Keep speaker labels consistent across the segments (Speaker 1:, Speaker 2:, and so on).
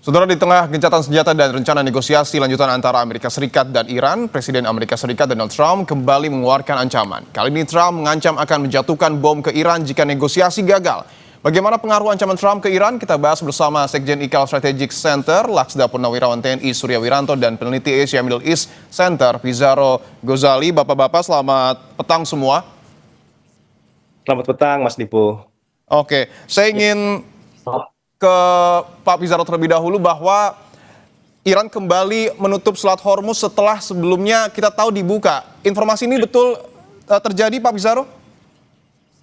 Speaker 1: Saudara, di tengah gencatan senjata dan rencana negosiasi lanjutan antara Amerika Serikat dan Iran, Presiden Amerika Serikat Donald Trump kembali mengeluarkan ancaman. Kali ini Trump mengancam akan menjatuhkan bom ke Iran jika negosiasi gagal. Bagaimana pengaruh ancaman Trump ke Iran? Kita bahas bersama Sekjen IKAL Strategic Center, Laksda Purnawirawan TNI Surya Wiranto dan peneliti Asia Middle East Center, Pizarro Gozali. Bapak-bapak, selamat petang semua.
Speaker 2: Selamat petang, Mas Dipo.
Speaker 1: Oke, saya ingin ke Pak Pizarro terlebih dahulu bahwa Iran kembali menutup Selat Hormuz setelah sebelumnya kita tahu dibuka. Informasi ini betul terjadi, Pak Pizarro?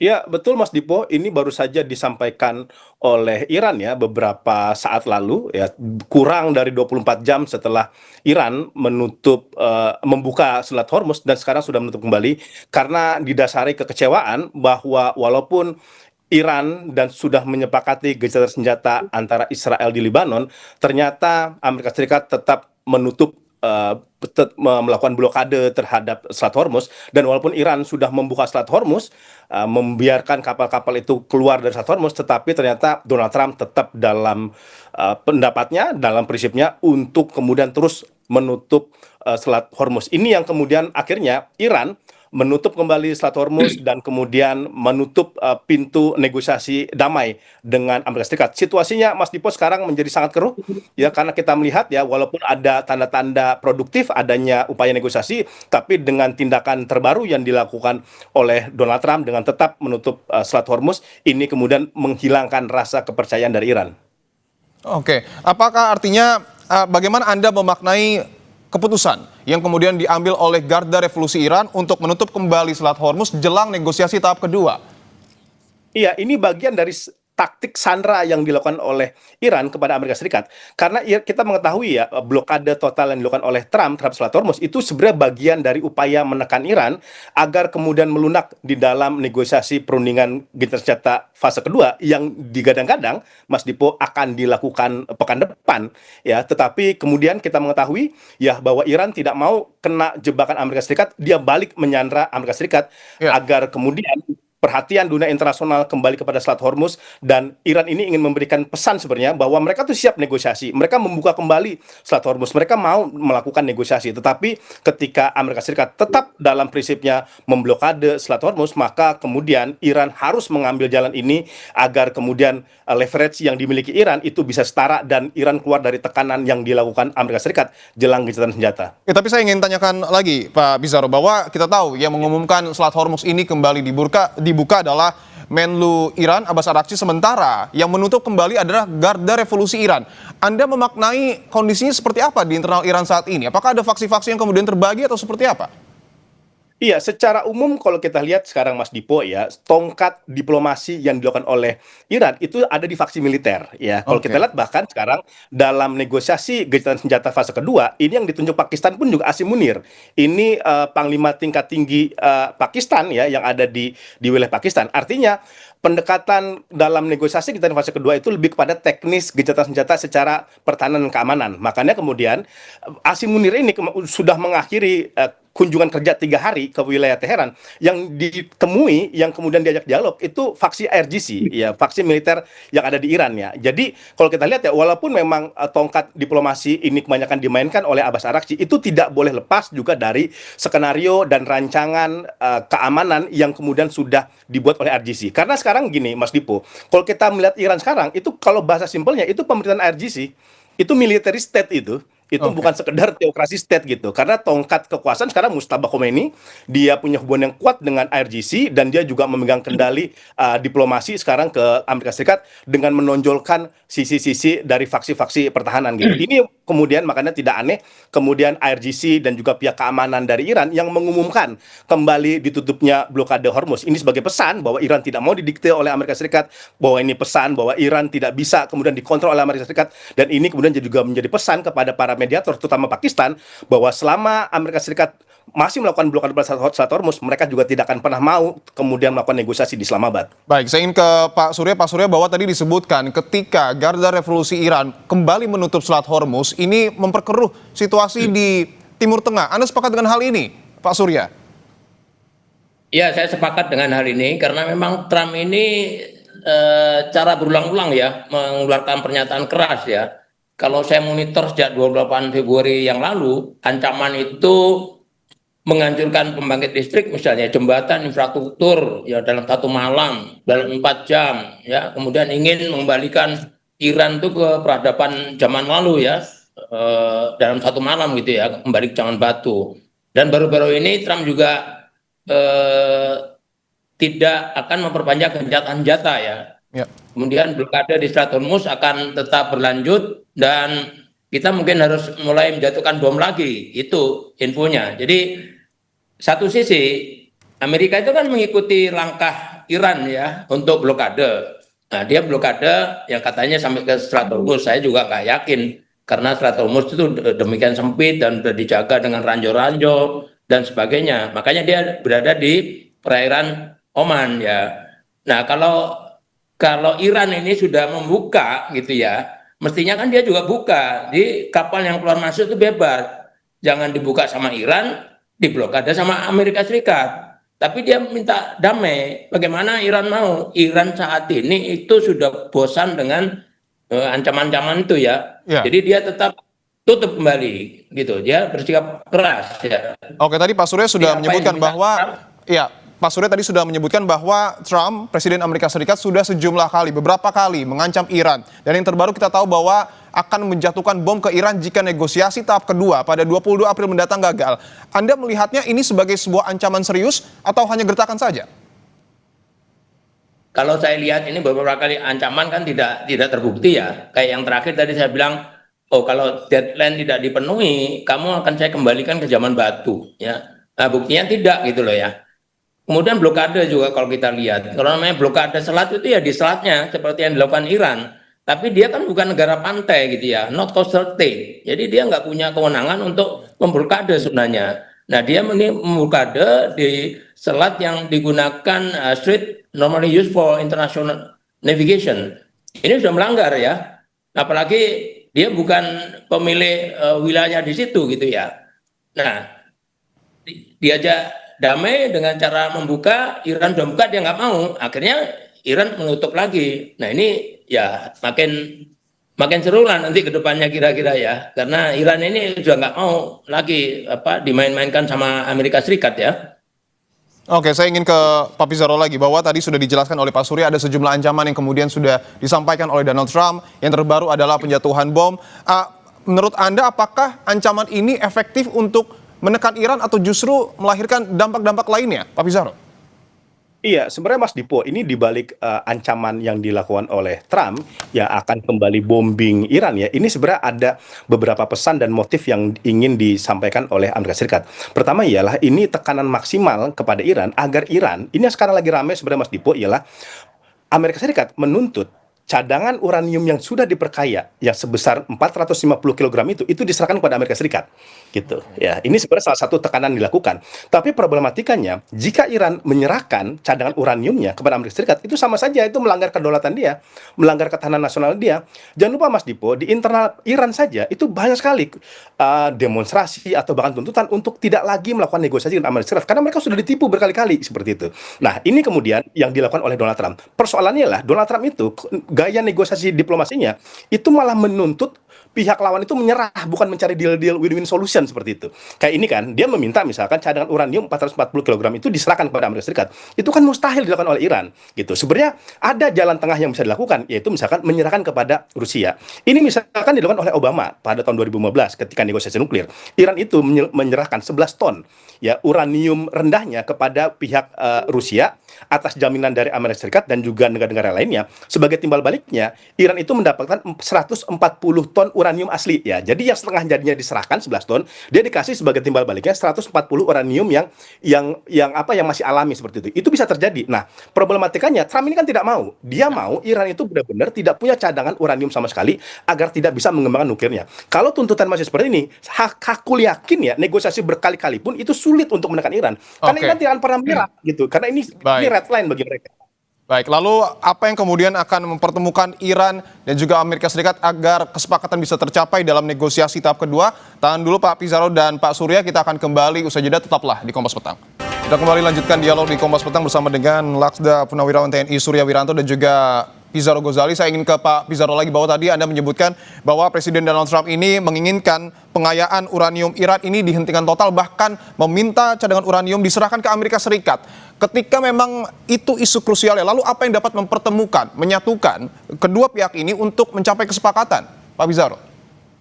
Speaker 2: Ya, betul Mas Dipo, ini baru saja disampaikan oleh Iran ya beberapa saat lalu ya, kurang dari 24 jam setelah Iran membuka Selat Hormuz dan sekarang sudah menutup kembali karena didasari kekecewaan bahwa walaupun Iran dan sudah menyepakati gencatan senjata antara Israel di Lebanon, ternyata Amerika Serikat tetap melakukan blokade terhadap Selat Hormuz, dan walaupun Iran sudah membuka Selat Hormuz, membiarkan kapal-kapal itu keluar dari Selat Hormuz, tetapi ternyata Donald Trump tetap dalam pendapatnya, dalam prinsipnya untuk kemudian terus menutup Selat Hormuz. Ini yang kemudian akhirnya Iran menutup kembali Selat Hormuz dan kemudian menutup pintu negosiasi damai dengan Amerika Serikat. Situasinya, Mas Dipo, sekarang menjadi sangat keruh ya, karena kita melihat ya, walaupun ada tanda-tanda produktif adanya upaya negosiasi, tapi dengan tindakan terbaru yang dilakukan oleh Donald Trump dengan tetap menutup Selat Hormuz, ini kemudian menghilangkan rasa kepercayaan dari Iran.
Speaker 1: Oke, apakah artinya bagaimana Anda memaknai keputusan yang kemudian diambil oleh Garda Revolusi Iran untuk menutup kembali Selat Hormuz jelang negosiasi tahap kedua?
Speaker 2: Iya, ini bagian dari taktik sandera yang dilakukan oleh Iran kepada Amerika Serikat. Karena kita mengetahui ya, blokade total yang dilakukan oleh Trump terhadap Selat Hormuz itu sebenarnya bagian dari upaya menekan Iran agar kemudian melunak di dalam negosiasi perundingan gencatan senjata fase kedua yang digadang-gadang, Mas Dipo, akan dilakukan pekan depan ya. Tetapi kemudian kita mengetahui ya bahwa Iran tidak mau kena jebakan Amerika Serikat, dia balik menyandra Amerika Serikat agar kemudian perhatian dunia internasional kembali kepada Selat Hormuz, dan Iran ini ingin memberikan pesan sebenarnya bahwa mereka tuh siap negosiasi, mereka membuka kembali Selat Hormuz, mereka mau melakukan negosiasi, tetapi ketika Amerika Serikat tetap dalam prinsipnya memblokade Selat Hormuz, maka kemudian Iran harus mengambil jalan ini agar kemudian leverage yang dimiliki Iran itu bisa setara dan Iran keluar dari tekanan yang dilakukan Amerika Serikat jelang gencatan senjata.
Speaker 1: Tapi saya ingin tanyakan lagi, Pak Pizarro, bahwa kita tahu yang mengumumkan Selat Hormuz ini kembali dibuka adalah Menlu Iran Abbas Araghchi, sementara yang menutup kembali adalah Garda Revolusi Iran. Anda memaknai kondisinya seperti apa di internal Iran saat ini? Apakah ada faksi-faksi yang kemudian terbagi atau seperti apa?
Speaker 2: Iya, secara umum kalau kita lihat sekarang, Mas Dipo ya, tongkat diplomasi yang dilakukan oleh Iran itu ada di faksi militer ya. Kalau kita lihat bahkan sekarang dalam negosiasi gencatan senjata fase kedua, ini yang ditunjuk Pakistan pun juga Asim Munir. Ini panglima tingkat tinggi Pakistan ya, yang ada di wilayah Pakistan. Artinya pendekatan dalam negosiasi gencatan fase kedua itu lebih kepada teknis gencatan senjata secara pertahanan dan keamanan. Makanya kemudian Asim Munir ini sudah mengakhiri kunjungan kerja 3 hari ke wilayah Teheran, yang ditemui, yang kemudian diajak dialog itu faksi IRGC ya, faksi militer yang ada di Iran ya. Jadi kalau kita lihat ya, walaupun memang tongkat diplomasi ini kebanyakan dimainkan oleh Abbas Araghchi, itu tidak boleh lepas juga dari skenario dan rancangan keamanan yang kemudian sudah dibuat oleh IRGC. Karena sekarang gini, Mas Dipo, kalau kita melihat Iran sekarang itu, kalau bahasa simpelnya itu pemerintahan IRGC itu military state, itu bukan sekedar teokrasi state gitu, karena tongkat kekuasaan sekarang Mujtaba Khomeini, dia punya hubungan yang kuat dengan IRGC dan dia juga memegang kendali diplomasi sekarang ke Amerika Serikat dengan menonjolkan sisi-sisi dari faksi-faksi pertahanan gitu. Ini kemudian makanya tidak aneh kemudian IRGC dan juga pihak keamanan dari Iran yang mengumumkan kembali ditutupnya blokade Hormuz ini sebagai pesan bahwa Iran tidak mau didikte oleh Amerika Serikat, bahwa ini pesan bahwa Iran tidak bisa kemudian dikontrol oleh Amerika Serikat, dan ini kemudian juga menjadi pesan kepada para mediator terutama Pakistan bahwa selama Amerika Serikat masih melakukan blokade Selat Hormuz, mereka juga tidak akan pernah mau kemudian melakukan negosiasi di Islamabad.
Speaker 1: Baik, saya ingin ke Pak Surya. Pak Surya, bahwa tadi disebutkan ketika Garda Revolusi Iran kembali menutup Selat Hormuz, ini memperkeruh situasi di Timur Tengah. Anda sepakat dengan hal ini, Pak Surya?
Speaker 3: Ya, saya sepakat dengan hal ini karena memang Trump ini cara berulang-ulang ya mengeluarkan pernyataan keras ya. kalau saya monitor sejak 28 Februari yang lalu, ancaman itu menghancurkan pembangkit listrik, misalnya jembatan, infrastruktur, ya dalam 1 malam, dalam 4 jam, ya kemudian ingin mengembalikan Iran itu ke peradaban zaman lalu, ya dalam 1 malam gitu ya, kembali ke zaman batu. Dan baru-baru ini Trump juga tidak akan memperpanjang gencatan senjata, ya.
Speaker 1: Ya.
Speaker 3: Kemudian blokade di Strait Hormuz akan tetap berlanjut dan kita mungkin harus mulai menjatuhkan bom lagi. Itu infonya. Jadi satu sisi Amerika itu kan mengikuti langkah Iran ya untuk blokade. Nah, dia blokade yang katanya sampai ke Strait Hormuz. Saya juga nggak yakin karena Strait Hormuz itu demikian sempit dan sudah dijaga dengan ranjau-ranjau dan sebagainya. Makanya dia berada di perairan Oman ya. Nah, kalau Iran ini sudah membuka gitu ya, mestinya kan dia juga buka di kapal yang keluar masuk itu bebas. Jangan dibuka sama Iran, diblokade sama Amerika Serikat. Tapi dia minta damai. Bagaimana Iran mau? Iran saat ini itu sudah bosan dengan ancaman-ancaman itu ya.
Speaker 1: Ya.
Speaker 3: Jadi dia tetap tutup kembali gitu. Dia bersikap keras ya.
Speaker 1: Oke, tadi Pak Surya sudah
Speaker 3: Jadi apa
Speaker 1: menyebutkan
Speaker 3: yang
Speaker 1: bahwa
Speaker 3: diminta
Speaker 1: ya, Pak Surya tadi sudah menyebutkan bahwa Trump, Presiden Amerika Serikat, sudah sejumlah kali, beberapa kali mengancam Iran. Dan yang terbaru kita tahu bahwa akan menjatuhkan bom ke Iran jika negosiasi tahap kedua pada 22 April mendatang gagal. Anda melihatnya ini sebagai sebuah ancaman serius atau hanya gertakan saja?
Speaker 3: Kalau saya lihat ini beberapa kali ancaman kan tidak terbukti ya. Kayak yang terakhir tadi saya bilang, oh kalau deadline tidak dipenuhi, kamu akan saya kembalikan ke zaman batu ya. Nah, buktinya tidak gitu loh ya. Kemudian blokade juga kalau kita lihat. Kalau namanya blokade selat itu ya di selatnya seperti yang dilakukan Iran. Tapi dia kan bukan negara pantai gitu ya, not coastal state. Jadi dia nggak punya kewenangan untuk memblokade sebenarnya. Nah dia memblokade di selat yang digunakan strait normally used for international navigation. Ini sudah melanggar ya. Apalagi dia bukan pemilik wilayah di situ gitu ya. Nah diajak damai dengan cara membuka, Iran sudah buka dia nggak mau, akhirnya Iran menutup lagi. Nah ini ya makin seru lah nanti ke depannya kira-kira ya, karena Iran ini sudah nggak mau lagi dimain-mainkan sama Amerika Serikat ya.
Speaker 1: Oke, saya ingin ke Pak Pizarro lagi, bahwa tadi sudah dijelaskan oleh Pak Surya ada sejumlah ancaman yang kemudian sudah disampaikan oleh Donald Trump. Yang terbaru adalah penjatuhan bom. Menurut Anda apakah ancaman ini efektif untuk menekan Iran atau justru melahirkan dampak-dampak lainnya, Pak Pizarro?
Speaker 2: Iya, sebenarnya Mas Dipo, ini dibalik ancaman yang dilakukan oleh Trump, ya akan kembali bombing Iran ya, ini sebenarnya ada beberapa pesan dan motif yang ingin disampaikan oleh Amerika Serikat. Pertama ialah ini tekanan maksimal kepada Iran, agar Iran, ini yang sekarang lagi ramai sebenarnya Mas Dipo, ialah Amerika Serikat menuntut cadangan uranium yang sudah diperkaya yang sebesar 450 kg itu diserahkan kepada Amerika Serikat gitu ya. Ini sebenarnya salah satu tekanan dilakukan. Tapi problematikanya jika Iran menyerahkan cadangan uraniumnya kepada Amerika Serikat, itu sama saja itu melanggar kedaulatan dia, melanggar ketahanan nasional dia. Jangan lupa Mas Dipo, di internal Iran saja itu banyak sekali demonstrasi atau bahkan tuntutan untuk tidak lagi melakukan negosiasi dengan Amerika Serikat karena mereka sudah ditipu berkali-kali seperti itu. Nah, ini kemudian yang dilakukan oleh Donald Trump. Persoalannya lah Donald Trump itu gaya negosiasi diplomasinya itu malah menuntut pihak lawan itu menyerah, bukan mencari deal-deal win-win solution seperti itu. Kayak ini kan, dia meminta misalkan cadangan uranium 440 kg itu diserahkan kepada Amerika Serikat. Itu kan mustahil dilakukan oleh Iran gitu. Sebenarnya ada jalan tengah yang bisa dilakukan, yaitu misalkan menyerahkan kepada Rusia. Ini misalkan dilakukan oleh Obama pada tahun 2015 ketika negosiasi nuklir. Iran itu menyerahkan 11 ton ya uranium rendahnya kepada pihak Rusia atas jaminan dari Amerika Serikat dan juga negara-negara lainnya. Sebagai timbal baliknya, Iran itu mendapatkan 140 ton uranium asli ya. Jadi yang setengah jadinya diserahkan 11 ton, dia dikasih sebagai timbal baliknya 140 uranium yang masih alami seperti itu. Itu bisa terjadi. Nah, problematikanya Trump ini kan tidak mau. Dia mau Iran itu benar-benar tidak punya cadangan uranium sama sekali agar tidak bisa mengembangkan nuklirnya. Kalau tuntutan masih seperti ini, aku yakin ya negosiasi berkali-kali pun itu sulit untuk menekan Iran. Karena Iran tidak akan pernah menyerah gitu. Karena ini red line bagi mereka.
Speaker 1: Baik, lalu apa yang kemudian akan mempertemukan Iran dan juga Amerika Serikat agar kesepakatan bisa tercapai dalam negosiasi tahap kedua? Tahan dulu Pak Pizarro dan Pak Surya, kita akan kembali usai jeda, tetaplah di Kompas Petang. Kita kembali lanjutkan dialog di Kompas Petang bersama dengan Laksda Purnawirawan TNI Surya Wiranto dan juga Pizarro Gozali. Saya ingin ke Pak Pizarro lagi, bahwa tadi Anda menyebutkan bahwa Presiden Donald Trump ini menginginkan pengayaan uranium Iran ini dihentikan total, bahkan meminta cadangan uranium diserahkan ke Amerika Serikat. Ketika memang itu isu krusial, lalu apa yang dapat mempertemukan, menyatukan kedua pihak ini untuk mencapai kesepakatan, Pak Pizarro?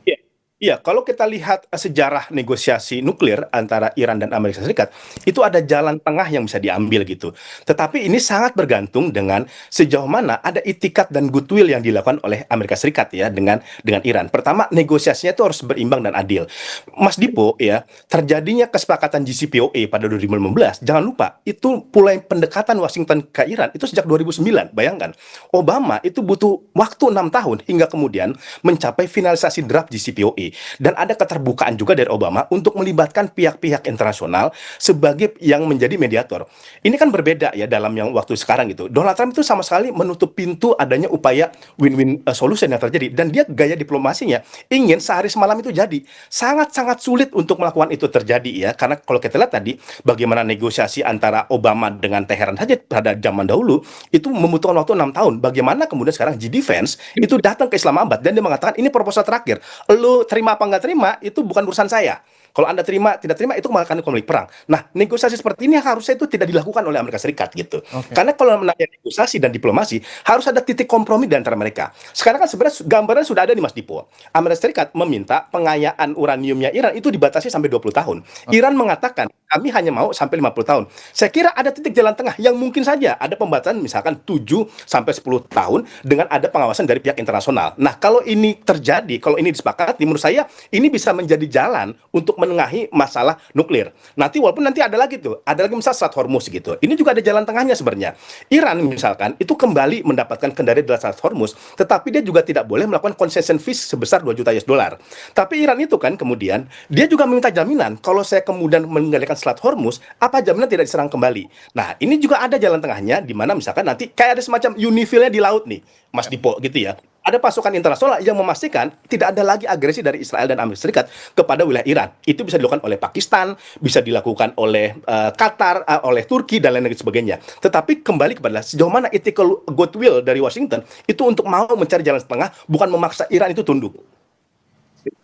Speaker 2: Iya, iya, kalau kita lihat sejarah negosiasi nuklir antara Iran dan Amerika Serikat, itu ada jalan tengah yang bisa diambil gitu. Tetapi ini sangat bergantung dengan sejauh mana ada itikat dan goodwill yang dilakukan oleh Amerika Serikat ya dengan Iran. Pertama, negosiasinya itu harus berimbang dan adil. Mas Dipo ya, terjadinya kesepakatan JCPOA pada 2015, jangan lupa itu mulai pendekatan Washington ke Iran itu sejak 2009. Bayangkan, Obama itu butuh waktu 6 tahun hingga kemudian mencapai finalisasi draft JCPOA. Dan ada keterbukaan juga dari Obama untuk melibatkan pihak-pihak internasional sebagai yang menjadi mediator. Ini kan berbeda ya dalam yang waktu sekarang gitu. Donald Trump itu sama sekali menutup pintu adanya upaya win-win solution yang terjadi. Dan dia gaya diplomasinya ingin sehari semalam itu jadi. Sangat-sangat sulit untuk melakukan itu terjadi ya. Karena kalau kita lihat tadi bagaimana negosiasi antara Obama dengan Teheran saja pada zaman dahulu itu membutuhkan waktu 6 tahun. Bagaimana kemudian sekarang G-Defense itu datang ke Islamabad dan dia mengatakan ini proposal terakhir. Lu terima apa nggak terima itu bukan urusan saya. Kalau Anda terima, tidak terima, itu akan konflik perang. Nah, negosiasi seperti ini harusnya itu tidak dilakukan oleh Amerika Serikat gitu. Karena kalau menanya negosiasi dan diplomasi, harus ada titik kompromi di antara mereka. Sekarang kan sebenarnya gambaran sudah ada di Mas Dipo. Amerika Serikat meminta pengayaan uraniumnya Iran itu dibatasi sampai 20 tahun. Iran mengatakan, kami hanya mau sampai 50 tahun. Saya kira ada titik jalan tengah yang mungkin saja ada pembatasan misalkan 7 sampai 10 tahun dengan ada pengawasan dari pihak internasional. Nah, kalau ini terjadi, kalau ini disepakati, menurut saya ini bisa menjadi jalan untuk menengahi masalah nuklir. Nanti walaupun nanti ada lagi tuh, ada lagi misalnya Strait Hormuz gitu. Ini juga ada jalan tengahnya sebenarnya. Iran misalkan itu kembali mendapatkan kendali dari Strait Hormuz, tetapi dia juga tidak boleh melakukan concession fees sebesar 2 juta US dollar. Tapi Iran itu kan kemudian dia juga meminta jaminan kalau saya kemudian mengendalikan Strait Hormuz, apa jaminan tidak diserang kembali. Nah, ini juga ada jalan tengahnya di mana misalkan nanti kayak ada semacam unifilnya di laut nih, Mas Dipo gitu ya. Ada pasukan internasional yang memastikan tidak ada lagi agresi dari Israel dan Amerika Serikat kepada wilayah Iran. Itu bisa dilakukan oleh Pakistan, bisa dilakukan oleh Qatar, oleh Turki, dan lain-lain sebagainya. Tetapi kembali kepada sejauh mana ethical goodwill dari Washington itu untuk mau mencari jalan tengah, bukan memaksa Iran itu tunduk.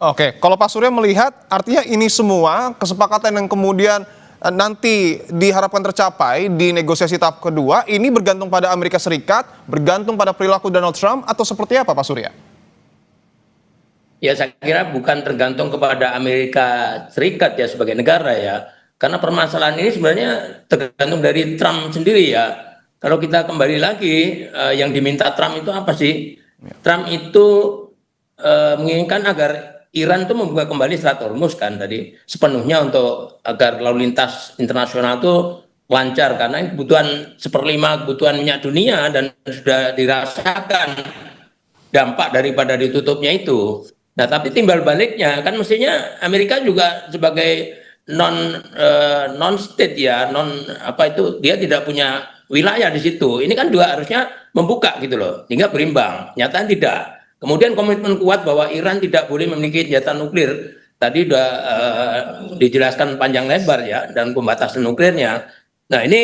Speaker 1: Oke, kalau Pak Surya melihat, artinya ini semua kesepakatan yang kemudian nanti diharapkan tercapai di negosiasi tahap kedua, ini bergantung pada Amerika Serikat, bergantung pada perilaku Donald Trump, atau seperti apa Pak Surya?
Speaker 3: Ya, saya kira bukan tergantung kepada Amerika Serikat ya sebagai negara ya. Karena permasalahan ini sebenarnya tergantung dari Trump sendiri ya. Kalau kita kembali lagi, yang diminta Trump itu apa sih? Trump itu menginginkan agar Iran itu membuka kembali Strait Hormuz kan tadi sepenuhnya untuk agar lalu lintas internasional itu lancar, karena ini kebutuhan 1/5 kebutuhan minyak dunia dan sudah dirasakan dampak daripada ditutupnya itu. Nah, tapi timbal baliknya kan mestinya Amerika juga sebagai non state ya, dia tidak punya wilayah di situ. Ini kan juga harusnya membuka gitu loh, sehingga berimbang. Nyatanya tidak. Kemudian komitmen kuat bahwa Iran tidak boleh memiliki senjata nuklir. Tadi sudah dijelaskan panjang lebar ya, dan pembatasan nuklirnya. Nah, ini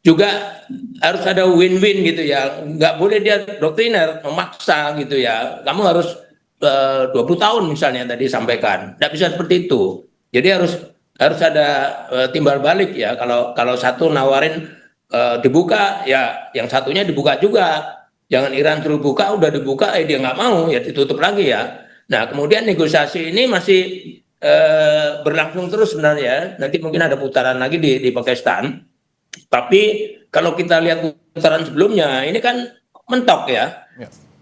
Speaker 3: juga harus ada win-win gitu ya. Nggak boleh dia doktriner, memaksa gitu ya. Kamu harus 20 tahun misalnya tadi sampaikan. Nggak bisa seperti itu. Jadi harus ada timbal balik ya. Kalau satu nawarin dibuka, ya yang satunya dibuka juga. Jangan Iran suruh buka, udah dibuka, dia nggak mau, ya ditutup lagi ya. Nah, kemudian negosiasi ini masih berlangsung terus sebenarnya. Nanti mungkin ada putaran lagi di Pakistan. Tapi kalau kita lihat putaran sebelumnya, ini kan mentok ya.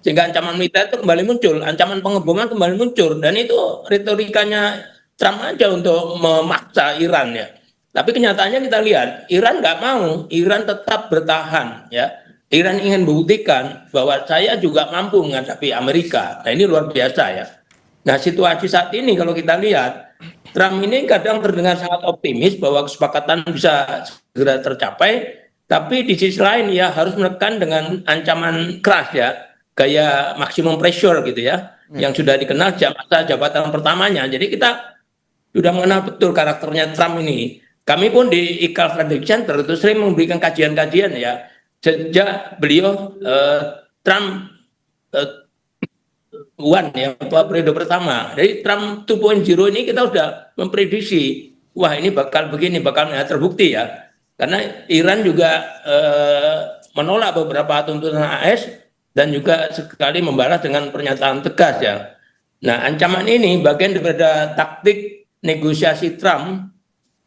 Speaker 3: Sehingga ancaman militer itu kembali muncul, ancaman pengeboman kembali muncul. Dan itu retorikanya Trump aja untuk memaksa Iran ya. Tapi kenyataannya kita lihat, Iran nggak mau, Iran tetap bertahan ya. Iran ingin membuktikan bahwa saya juga mampu menghadapi Amerika. Nah, ini luar biasa ya. Nah, situasi saat ini kalau kita lihat, Trump ini kadang terdengar sangat optimis bahwa kesepakatan bisa segera tercapai, tapi di sisi lain ya harus menekan dengan ancaman keras ya, gaya maximum pressure gitu ya, yang sudah dikenal masa jabatan pertamanya. Jadi kita sudah mengenal betul karakternya Trump ini. Kami pun di ICAL Strategic Center itu sering memberikan kajian-kajian ya, sejak beliau Trump one ya, periode pertama. Jadi Trump 2.0 ini kita sudah memprediksi, wah ini bakal begini, bakal terbukti ya. Karena Iran juga menolak beberapa tuntutan AS dan juga sekali membalas dengan pernyataan tegas ya. Nah, ancaman ini bagian daripada taktik negosiasi Trump.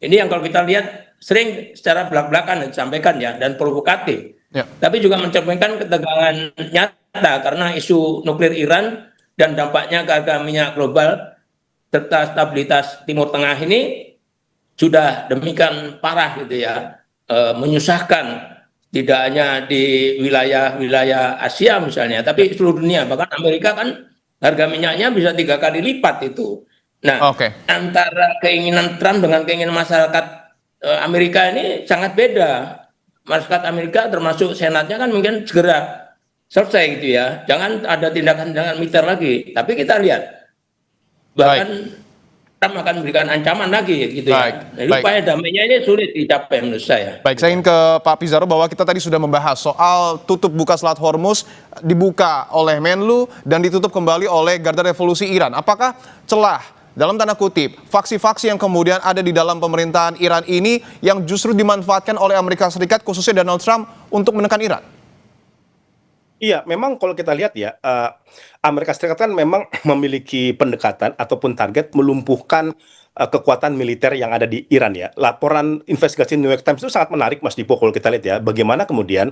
Speaker 3: Ini yang kalau kita lihat sering secara belak-belakan disampaikan ya, dan provokatif.
Speaker 1: Ya.
Speaker 3: Tapi juga mencerminkan ketegangan nyata karena isu nuklir Iran dan dampaknya ke harga minyak global serta stabilitas Timur Tengah ini sudah demikian parah gitu ya, menyusahkan tidak hanya di wilayah Asia misalnya, tapi seluruh dunia. Bahkan Amerika kan harga minyaknya bisa 3 kali lipat itu. Nah, antara keinginan Trump dengan keinginan masyarakat Amerika ini sangat beda. Masyarakat Amerika termasuk senatnya kan mungkin segera selesai gitu ya. Jangan ada tindakan-tindakan militer lagi. Tapi kita lihat bahkan Trump akan memberikan ancaman lagi gitu ya. Jadi upaya damainya ini sulit dicapai menurut saya.
Speaker 1: Baik, saya ingin ke Pak Pizarro bahwa kita tadi sudah membahas soal tutup buka Selat Hormuz dibuka oleh Menlu dan ditutup kembali oleh Garda Revolusi Iran. Apakah celah dalam tanda kutip faksi-faksi yang kemudian ada di dalam pemerintahan Iran ini yang justru dimanfaatkan oleh Amerika Serikat khususnya Donald Trump untuk menekan Iran?
Speaker 2: Iya, memang kalau kita lihat ya, Amerika Serikat kan memang memiliki pendekatan ataupun target melumpuhkan kekuatan militer yang ada di Iran ya. Laporan investigasi New York Times itu sangat menarik, Mas Dipo, kalau kita lihat ya, bagaimana kemudian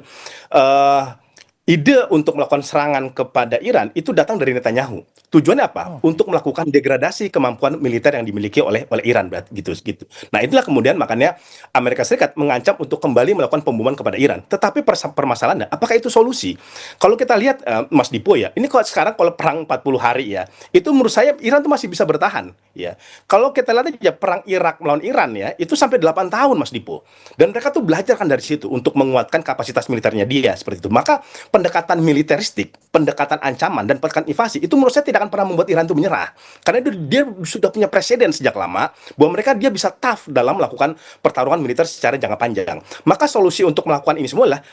Speaker 2: ide untuk melakukan serangan kepada Iran itu datang dari Netanyahu. Tujuannya apa? Untuk melakukan degradasi kemampuan militer yang dimiliki oleh Iran, gitu. Nah, itulah kemudian makanya Amerika Serikat mengancam untuk kembali melakukan pemboman kepada Iran. Tetapi permasalahannya, apakah itu solusi? Kalau kita lihat, Mas Dipo ya, ini kalau sekarang kalau perang 40 hari ya, itu menurut saya Iran tuh masih bisa bertahan ya. Kalau kita lihat aja perang Irak melawan Iran ya, itu sampai 8 tahun, Mas Dipo. Dan mereka tuh belajar kan dari situ untuk menguatkan kapasitas militernya dia seperti itu. Maka pendekatan militeristik, pendekatan ancaman dan pendekatan invasi itu menurut saya tidak akan pernah membuat Iran itu menyerah. Karena dia sudah punya presiden sejak lama bahwa dia bisa tough dalam melakukan pertarungan militer secara jangka panjang. Maka solusi untuk melakukan ini semua adalah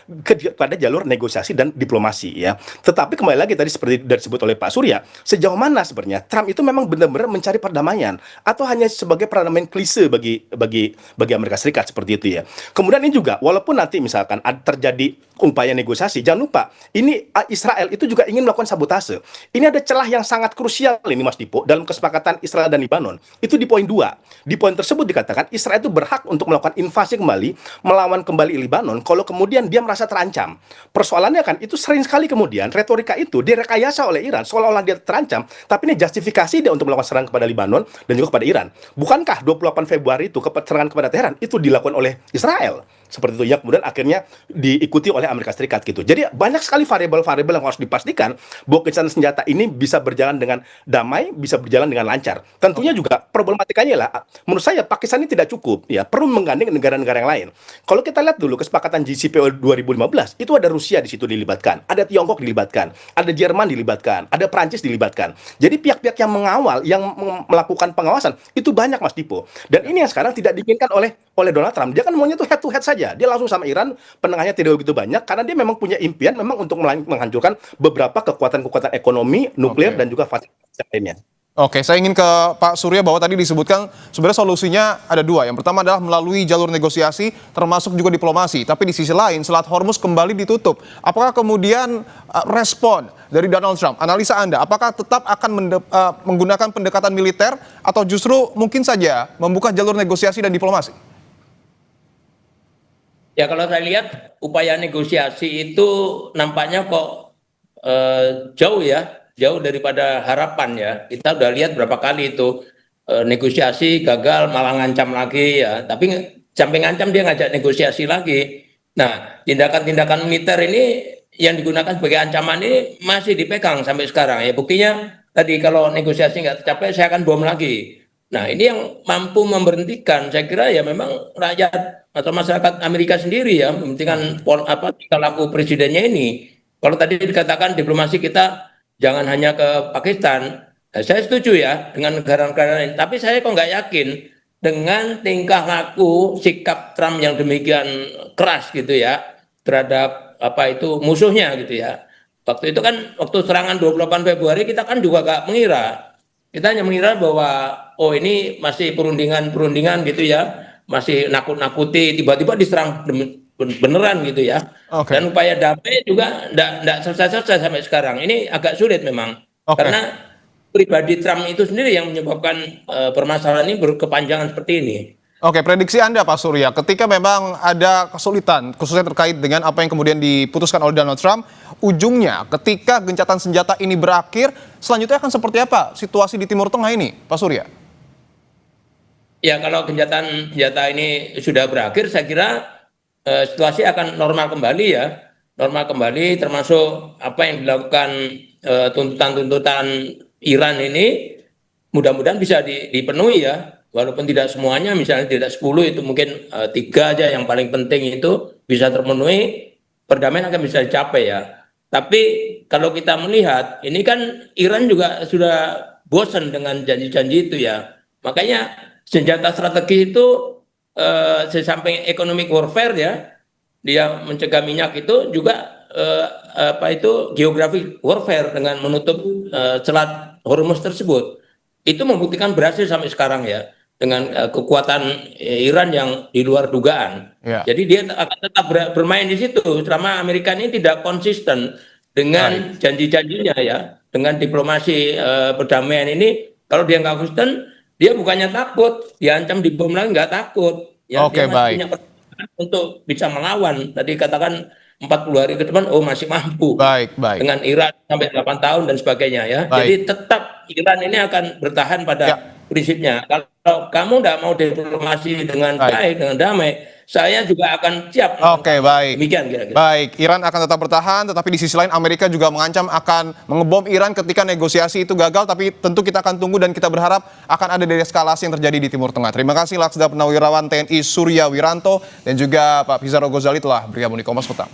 Speaker 2: pada jalur negosiasi dan diplomasi ya. Tetapi kembali lagi tadi seperti disebut oleh Pak Surya, sejauh mana sebenarnya Trump itu memang benar-benar mencari perdamaian atau hanya sebagai perdamaian klise bagi Amerika Serikat seperti itu ya. Kemudian ini juga walaupun nanti misalkan terjadi upaya negosiasi, jangan lupa ini Israel itu juga ingin melakukan sabotase. Ini ada celah yang sangat krusial ini, Mas Dipo, dalam kesepakatan Israel dan Lebanon. Itu di poin 2. Di poin tersebut dikatakan Israel itu berhak untuk melakukan invasi kembali, melawan kembali Lebanon kalau kemudian dia merasa terancam. Persoalannya kan itu sering sekali kemudian retorika itu direkayasa oleh Iran seolah-olah dia terancam, tapi ini justifikasi dia untuk melakukan serangan kepada Lebanon dan juga kepada Iran. Bukankah 28 Februari itu serangan kepada Teheran itu dilakukan oleh Israel? Seperti itu ya, kemudian akhirnya diikuti oleh Amerika Serikat gitu. Jadi banyak sekali variabel-variabel yang harus dipastikan bahwa gencatan senjata ini bisa berjalan dengan damai, bisa berjalan dengan lancar. Tentunya juga problematikanya lah, menurut saya Pakistan ini tidak cukup ya, perlu menggandeng negara-negara yang lain. Kalau kita lihat dulu kesepakatan JCPOA 2015, itu ada Rusia di situ dilibatkan, ada Tiongkok dilibatkan, ada Jerman dilibatkan, ada Prancis dilibatkan. Jadi pihak-pihak yang mengawal, yang melakukan pengawasan itu banyak, Mas Dipo. Dan ini yang sekarang tidak diinginkan oleh Donald Trump. Dia kan maunya tuh head to head saja. Dia langsung sama Iran, penengahnya tidak begitu banyak karena dia memang punya impian memang untuk menghancurkan beberapa kekuatan-kekuatan ekonomi, nuklir dan juga fasilitas lainnya.
Speaker 1: Oke, saya ingin ke Pak Surya bahwa tadi disebutkan sebenarnya solusinya ada 2. Yang pertama adalah melalui jalur negosiasi termasuk juga diplomasi. Tapi di sisi lain Selat Hormuz kembali ditutup. Apakah kemudian respon dari Donald Trump, analisa Anda, apakah tetap akan menggunakan pendekatan militer atau justru mungkin saja membuka jalur negosiasi dan diplomasi?
Speaker 3: Ya kalau saya lihat upaya negosiasi itu nampaknya kok jauh daripada harapan ya. Kita udah lihat berapa kali itu negosiasi gagal malah ngancam lagi ya. Tapi sampai ngancam dia ngajak negosiasi lagi. Nah, tindakan-tindakan militer ini yang digunakan sebagai ancaman ini masih dipegang sampai sekarang ya. Buktinya tadi kalau negosiasi nggak tercapai saya akan bom lagi. Nah, ini yang mampu memberhentikan saya kira ya memang rakyat atau masyarakat Amerika sendiri ya, memberhentikan tingkah laku presidennya ini. Kalau tadi dikatakan diplomasi kita jangan hanya ke Pakistan, nah, saya setuju ya dengan negara-negara lain. Tapi saya kok nggak yakin dengan tingkah laku sikap Trump yang demikian keras gitu ya terhadap musuhnya gitu ya. Waktu itu kan, waktu serangan 28 Februari kita kan juga gak mengira. Kita hanya mengira bahwa, oh ini masih perundingan gitu ya, masih nakut-nakuti, tiba-tiba diserang beneran gitu ya.
Speaker 1: Oke.
Speaker 3: Dan upaya damai juga enggak selesai-selesai sampai sekarang. Ini agak sulit memang.
Speaker 1: Oke.
Speaker 3: Karena pribadi Trump itu sendiri yang menyebabkan permasalahan ini berkepanjangan seperti ini.
Speaker 1: Oke, prediksi Anda Pak Surya, ketika memang ada kesulitan, khususnya terkait dengan apa yang kemudian diputuskan oleh Donald Trump, ujungnya ketika gencatan senjata ini berakhir, selanjutnya akan seperti apa situasi di Timur Tengah ini, Pak Surya?
Speaker 3: Ya, kalau gencatan senjata ini sudah berakhir, saya kira situasi akan normal kembali ya. Normal kembali, termasuk apa yang dilakukan tuntutan-tuntutan Iran ini, mudah-mudahan bisa dipenuhi ya. Walaupun tidak semuanya, misalnya tidak 10, itu mungkin 3 aja yang paling penting itu bisa terpenuhi, perdamaian akan bisa dicapai ya. Tapi kalau kita melihat, ini kan Iran juga sudah bosan dengan janji-janji itu ya. Makanya senjata strategi itu sesamping economic warfare ya, dia mencegah minyak itu juga geographic warfare dengan menutup Selat Hormuz tersebut. Itu membuktikan berhasil sampai sekarang ya, dengan kekuatan Iran yang di luar dugaan.
Speaker 1: Ya.
Speaker 3: Jadi dia akan tetap bermain di situ selama Amerika ini tidak konsisten dengan janji-janjinya ya, dengan diplomasi perdamaian ini. Kalau dia nggak konsisten, dia bukannya takut, diancam dibom lagi nggak takut. Ya,
Speaker 1: Oke,
Speaker 3: dia masih punya pertahanan untuk bisa melawan. Tadi katakan 40 hari ke depan, oh masih mampu.
Speaker 1: Baik.
Speaker 3: Dengan Iran sampai 8 tahun dan sebagainya ya.
Speaker 1: Baik.
Speaker 3: Jadi tetap Iran ini akan bertahan pada prinsipnya. Kalau kamu tidak mau diplomasi dengan baik, dengan damai, saya juga akan siap.
Speaker 1: Oke, baik.
Speaker 3: Demikian kira-kira.
Speaker 1: Baik, Iran akan tetap bertahan, tetapi di sisi lain Amerika juga mengancam akan mengebom Iran ketika negosiasi itu gagal, tapi tentu kita akan tunggu dan kita berharap akan ada deeskalasi yang terjadi di Timur Tengah. Terima kasih Laksda Purnawirawan TNI Surya Wiranto dan juga Pak Pizarro Ghazali telah bergabung di Kompas Petang.